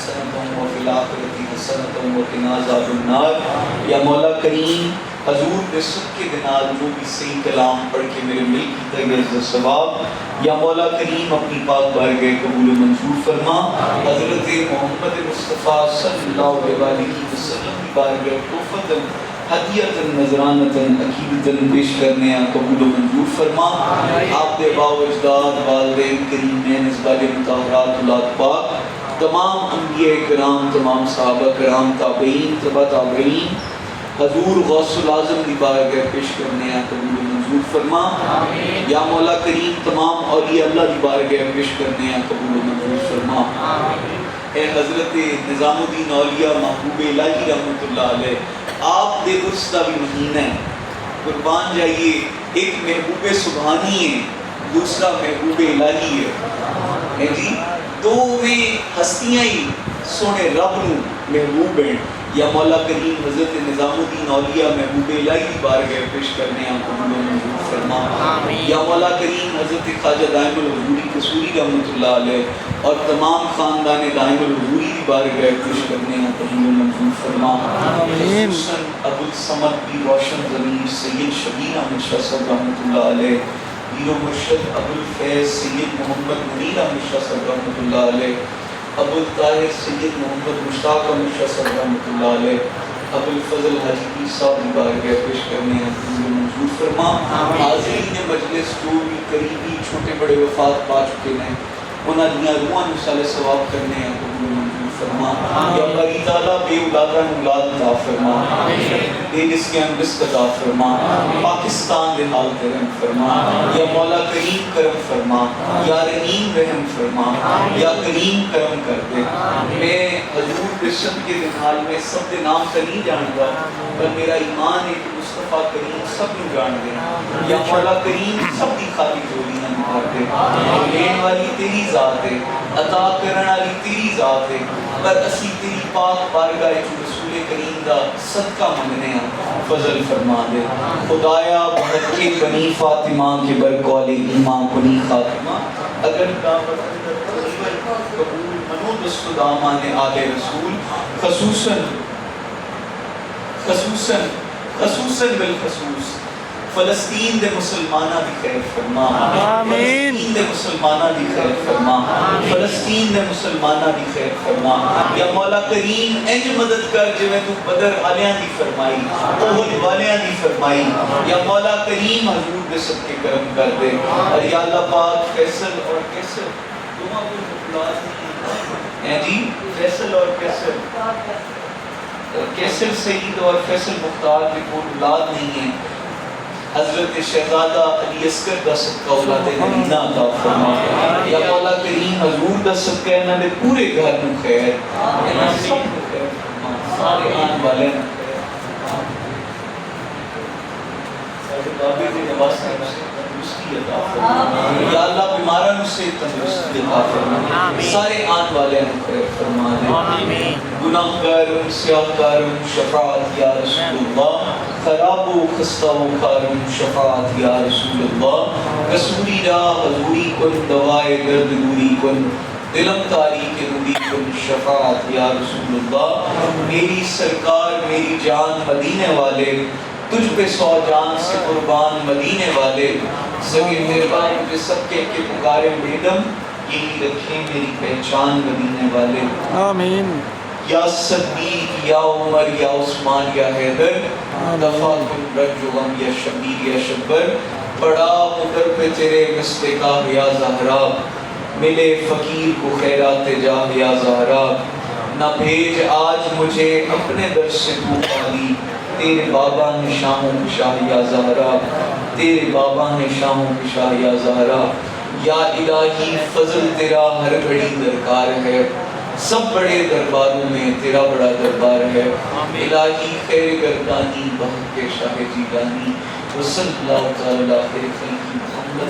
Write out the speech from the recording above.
حسنة وفي الآخرة حسنة وقنا عذاب النار۔ یا مولا کریم حضور کے صدقے کے نال جو بھی صحیح کلام پڑھ کے میرے مل کی عزت ثواب، یا مولا کریم اپنی پاک بارگاہ قبول و منظور فرما۔ حضرت محمد مصطفیٰ صلی اللہ علیہ وسلم کی بارگاہ توفۃ ہدیۃ نذرانۃ عقیدۃ پیش کرنے قبول و منظور فرما۔ آپ دے باء و اجداد والدین کریمین ازواج مطہرات اولاد پاک، تمام انبیاء کرام، تمام صحابہ کرام، تابعین، تبع تابعین، حضور غوث الاعظم کی بارگاہ پیش کرنے قبول و منظور فرما۔ یا مولا کریم تمام اولیاء اللہ کی بارگاہ پیش کرنے قبول و منظور فرما۔ اے حضرت نظام الدین اولیاء محبوب الہی رحمۃ اللہ علیہ، آپ دے عرس کا بھی مہینہ ہے، قربان جائیے۔ ایک محبوب سبحانی ہے، دوسرا محبوب الہی ہے جی، دو میں ہستیاں ہی سونے رب نو محبوب ہیں۔ یا مولا کریم حضرت نظام الدین اولیاء محبوب الہی کی بارگاہ پیش کرنے قبول و منظور فرما۔ یا مولا کریم حضرت خواجہ دائم الحضوری قصوری رحمۃ اللہ علیہ اور تمام خاندان دائم الحضوری کی بارگاہ پیش کرنے قبول و منظور فرما۔ خصوصاً ابو الصمد بھی روشن ضمیر سید شبیر احمد شاہ صاحب رحمۃ اللہ علیہ، پیر و مرشد ابو الفیض سید محمد منیر احمد شاہ صاحب رحمۃ اللہ علیہ، ابو الطاہر سید محمد مشتاق احمد شاہ صاحب رحمۃ اللہ علیہ، ابو الفضل حاجی پیر صاحب کی بارگاہ پیش کرنے قبول و منظور فرما۔ حاضرین مجلس جو بھی قریبی چھوٹے بڑے وفات پا چکے ہیں، انہاں دیاں روحاں نوں صالح ثواب کرنے قبول و منظور فرما۔ یا باری تعالیٰ بے اولاداں نوں اولاد عطا فرما، بے رزقیاں نوں رزق عطا فرما، پاکستان دے حال تے رحم فرما۔ یا مولا کریم کرم فرما، یا رحیم رحم فرما، یا کریم کرم کر دے۔ میں حضور کے صدقے دے نال میں سب دے نام تے نہیں جاندا، پر میرا ایمان ہے کہ مصطفیٰ کریم سب نوں جان دے۔ یا مولا کریم سب دی خالی جوڑی نہ کر دے۔ دین والی تیری ذات ہے، عطا کرن والی تیری ذات ہے، پر اسی تیری پاک بارگاہ رسول کریم دا صدقہ منگنے ہیں، فضل فرما دے۔ خدایا بحق بنی فاطمہ کے برقول ایمان کنی خاتمہ، اگر دعوت قبول منو دست دامان آل رسول، خصوصاً بالخصوص فلسطین دے مسلمانہ دی خیر فرما، فلسطین دے مسلمانہ دی خیر فرما، فلسطین دے مسلمانہ دی خیر فرما۔ یا مولا کریم انج مدد کر جو تو بدر والیاں دی فرمائی، احد والیاں دی فرمائی۔ یا مولا کریم حضور دے صدقے کرم کر دے۔ اور یا اللہ پاک فیصل اور کیسر دونوں کو اولاد ہیں جی، فیصل اور کیسر سعید اور فیصل مختار کے کوئی اولاد نہیں ہے، حضرت شہزادہ علی اصغر دا صدقہ اولاد نبینا عطا فرما۔ یا مولا کریم حضور دا صدقہ انہاں دے پورے گھر نوں خیر، انہاں سب کو خیر فرما، سارے آن والے نوں خیر فرما۔ سارے بابے دے نواسے نوں تندرستی عطا فرما۔ یا اللہ بیماراں نوں سے تندرستی عطا فرما، سارے آن والے نوں خیر فرما دے۔ گناہ گاروں سیاہ گاروں شفاعت یا رسول اللہ، خراب و خستہ و کاروں شفاعت یا رسول اللہ۔ رسولی راہ حضوری کن، دوائے درد دوری کن، دلم تاریخ نبی کن، شفاعت یا رسول اللہ۔ میری سرکار میری جان مدینے والے، تجھ پہ 100 جان سے قربان مدینے والے، سگے مہربان مجھے سب کے پکارے بیدم، یہی رکھیں میری پہچان مدینے والے۔ آمین۔ یا صدیق یا عمر یا عثمان یا حیدر، دفع کن رنج و غم یا شبیر یا شبر، پڑا مدر پہ تیرے مستقاہ یا زہرا، ملے فقیر کو خیرات جاہ یا زہرا۔ نہ بھیج آج مجھے اپنے در سے تو خالی، تیرے بابا نے شاہوں کی شاہ یا زہرا، تیرے بابا نے شاہوں کی شاہ یا زہرا۔ یا الہی فضل تیرا ہر گھڑی درکار ہے، سب بڑے درباروں میں تیرا بڑا دربار ہے۔ الہی خیر گردانی بحق شاہ جیلانی، وصل اللہ تعالی خیر خلقی محمد